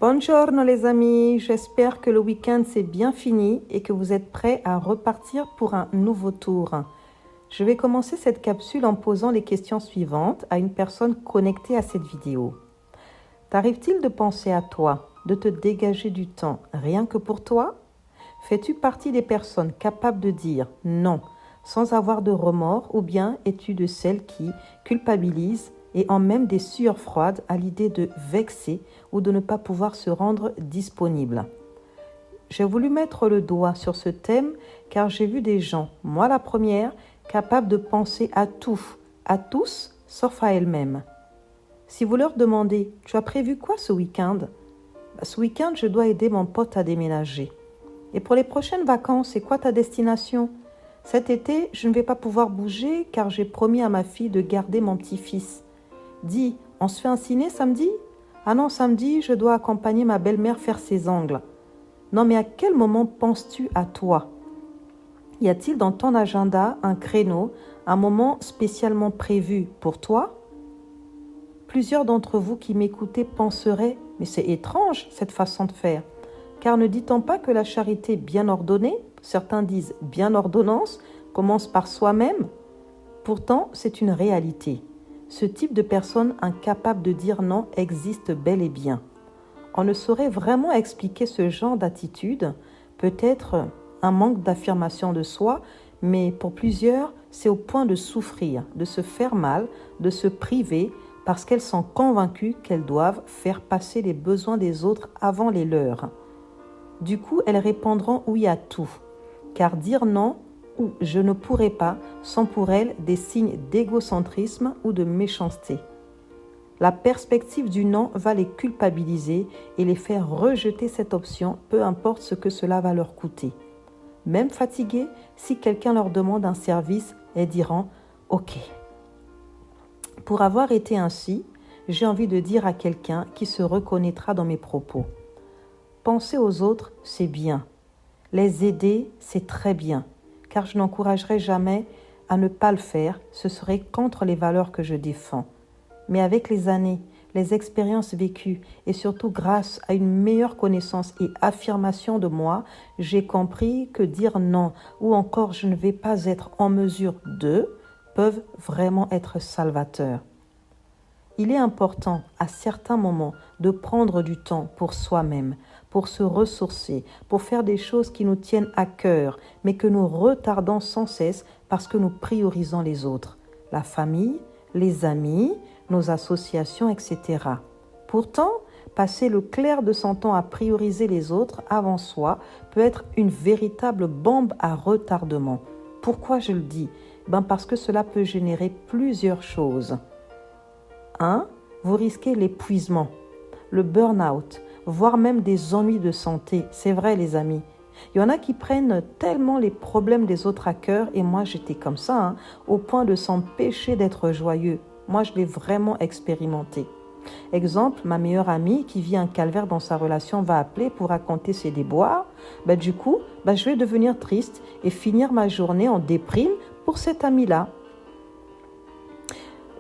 Buongiorno les amis, j'espère que le week-end s'est bien fini et que vous êtes prêts à repartir pour un nouveau tour. Je vais commencer cette capsule en posant les questions suivantes à une personne connectée à cette vidéo. T'arrive-t-il de penser à toi, de te dégager du temps rien que pour toi? Fais-tu partie des personnes capables de dire non sans avoir de remords ou bien es-tu de celles qui culpabilisent et ont même des sueurs froides à l'idée de vexer ou de ne pas pouvoir se rendre disponible? J'ai voulu mettre le doigt sur ce thème car j'ai vu des gens, moi la première, capables de penser à tout, à tous, sauf à elles-mêmes. Si vous leur demandez « Tu as prévu quoi ce week-end » Ce week-end, je dois aider mon pote à déménager. Et pour les prochaines vacances, c'est quoi ta destination? Cet été, je ne vais pas pouvoir bouger car j'ai promis à ma fille de garder mon petit-fils. Dis, on se fait un ciné samedi? Ah non, samedi, je dois accompagner ma belle-mère faire ses ongles. Non, mais à quel moment penses-tu à toi? Y a-t-il dans ton agenda un créneau, un moment spécialement prévu pour toi? Plusieurs d'entre vous qui m'écoutez penseraient « Mais c'est étrange cette façon de faire ». Car ne dit-on pas que la charité bien ordonnée, certains disent bien ordonnance, commence par soi-même? Pourtant, c'est une réalité. Ce type de personne incapable de dire non existe bel et bien. On ne saurait vraiment expliquer ce genre d'attitude, peut-être un manque d'affirmation de soi, mais pour plusieurs, c'est au point de souffrir, de se faire mal, de se priver, parce qu'elles sont convaincues qu'elles doivent faire passer les besoins des autres avant les leurs. Du coup, elles répondront oui à tout, car dire non ou je ne pourrai pas sont pour elles des signes d'égocentrisme ou de méchanceté. La perspective du non va les culpabiliser et les faire rejeter cette option, peu importe ce que cela va leur coûter. Même fatigués, si quelqu'un leur demande un service, elles diront « Ok ». Pour avoir été ainsi, j'ai envie de dire à quelqu'un qui se reconnaîtra dans mes propos. Penser aux autres, c'est bien. Les aider, c'est très bien, car je n'encouragerai jamais à ne pas le faire, ce serait contre les valeurs que je défends. Mais avec les années, les expériences vécues et surtout grâce à une meilleure connaissance et affirmation de moi, j'ai compris que dire non ou encore je ne vais pas être en mesure de peuvent vraiment être salvateurs. Il est important à certains moments de prendre du temps pour soi-même, pour se ressourcer, pour faire des choses qui nous tiennent à cœur, mais que nous retardons sans cesse parce que nous priorisons les autres, la famille, les amis, nos associations, etc. Pourtant, passer le clair de son temps à prioriser les autres avant soi peut être une véritable bombe à retardement. Pourquoi je le dis? Parce que cela peut générer plusieurs choses. 1. Vous risquez l'épuisement, le burn-out, voire même des ennuis de santé. C'est vrai les amis. Il y en a qui prennent tellement les problèmes des autres à cœur, et moi j'étais comme ça, au point de s'empêcher d'être joyeux. Moi je l'ai vraiment expérimenté. Exemple, ma meilleure amie qui vit un calvaire dans sa relation va appeler pour raconter ses déboires. Du coup, je vais devenir triste et finir ma journée en déprime pour cette amie-là.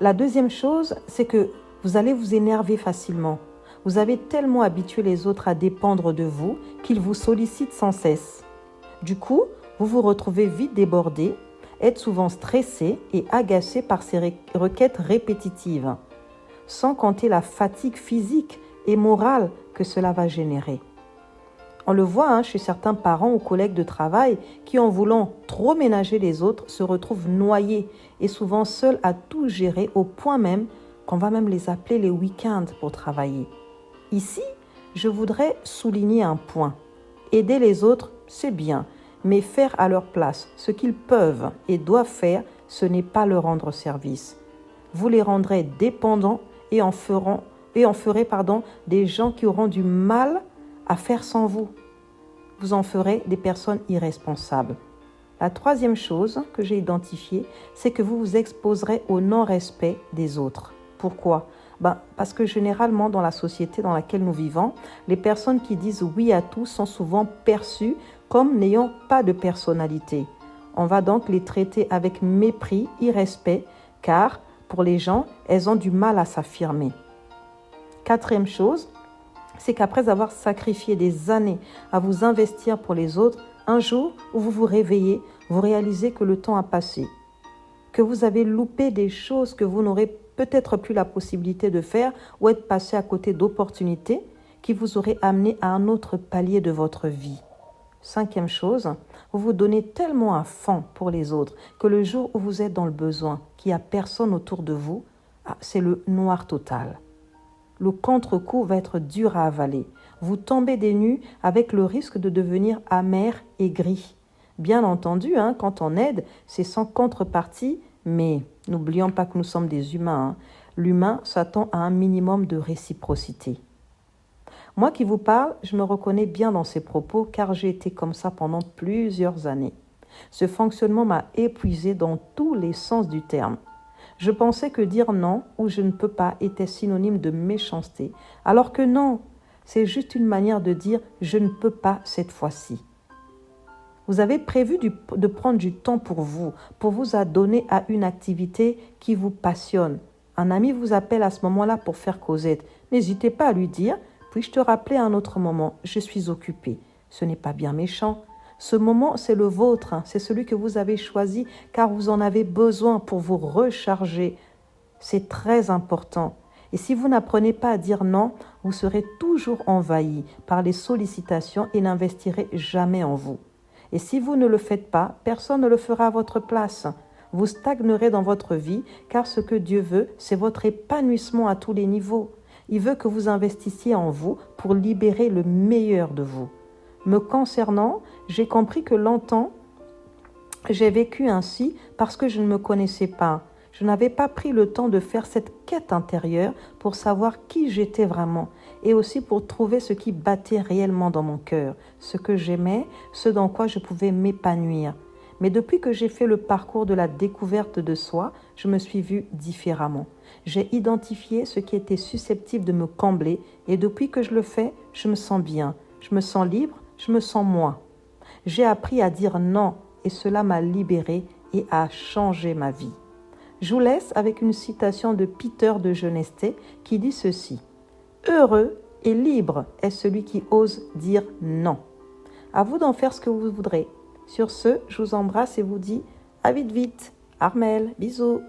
La deuxième chose, c'est que vous allez vous énerver facilement. Vous avez tellement habitué les autres à dépendre de vous qu'ils vous sollicitent sans cesse. Du coup, vous vous retrouvez vite débordé, êtes souvent stressé et agacé par ces requêtes répétitives, sans compter la fatigue physique et morale que cela va générer. On le voit chez certains parents ou collègues de travail qui, en voulant trop ménager les autres, se retrouvent noyés et souvent seuls à tout gérer au point même qu'on va même les appeler les week-ends pour travailler. Ici, je voudrais souligner un point. Aider les autres, c'est bien, mais faire à leur place ce qu'ils peuvent et doivent faire, ce n'est pas leur rendre service. Vous les rendrez dépendants et en ferez des gens qui auront du mal à faire sans vous. Vous en ferez des personnes irresponsables. La troisième chose que j'ai identifiée, c'est que vous vous exposerez au non-respect des autres. Pourquoi? Parce que généralement, dans la société dans laquelle nous vivons, les personnes qui disent oui à tout sont souvent perçues comme n'ayant pas de personnalité. On va donc les traiter avec mépris, irrespect, car pour les gens, elles ont du mal à s'affirmer. Quatrième chose, c'est qu'après avoir sacrifié des années à vous investir pour les autres, un jour où vous vous réveillez, vous réalisez que le temps a passé, que vous avez loupé des choses que vous n'aurez peut-être plus la possibilité de faire ou être passé à côté d'opportunités qui vous auraient amené à un autre palier de votre vie. Cinquième chose, vous vous donnez tellement à fond pour les autres que le jour où vous êtes dans le besoin, qu'il n'y a personne autour de vous, c'est le noir total. Le contre-coup va être dur à avaler. Vous tombez des nues avec le risque de devenir amer et gris. Bien entendu, quand on aide, c'est sans contrepartie, mais n'oublions pas que nous sommes des humains. L'humain s'attend à un minimum de réciprocité. Moi qui vous parle, je me reconnais bien dans ces propos car j'ai été comme ça pendant plusieurs années. Ce fonctionnement m'a épuisé dans tous les sens du terme. Je pensais que dire non ou je ne peux pas était synonyme de méchanceté, alors que non, c'est juste une manière de dire je ne peux pas cette fois-ci. Vous avez prévu de prendre du temps pour vous adonner à une activité qui vous passionne. Un ami vous appelle à ce moment-là pour faire causette. N'hésitez pas à lui dire « Puis-je te rappeler à un autre moment, je suis occupé ». Ce n'est pas bien méchant. Ce moment, c'est le vôtre, c'est celui que vous avez choisi car vous en avez besoin pour vous recharger. C'est très important. Et si vous n'apprenez pas à dire non, vous serez toujours envahi par les sollicitations et n'investirez jamais en vous. Et si vous ne le faites pas, personne ne le fera à votre place. Vous stagnerez dans votre vie car ce que Dieu veut, c'est votre épanouissement à tous les niveaux. Il veut que vous investissiez en vous pour libérer le meilleur de vous. Me concernant, j'ai compris que longtemps, j'ai vécu ainsi parce que je ne me connaissais pas. Je n'avais pas pris le temps de faire cette quête intérieure pour savoir qui j'étais vraiment et aussi pour trouver ce qui battait réellement dans mon cœur, ce que j'aimais, ce dans quoi je pouvais m'épanouir. Mais depuis que j'ai fait le parcours de la découverte de soi, je me suis vue différemment. J'ai identifié ce qui était susceptible de me combler et depuis que je le fais, je me sens bien, je me sens libre, je me sens moi. J'ai appris à dire non et cela m'a libérée et a changé ma vie. Je vous laisse avec une citation de Peter de Genesté qui dit ceci. « Heureux et libre est celui qui ose dire non. » À vous d'en faire ce que vous voudrez. Sur ce, je vous embrasse et vous dis à vite vite. Armelle, bisous.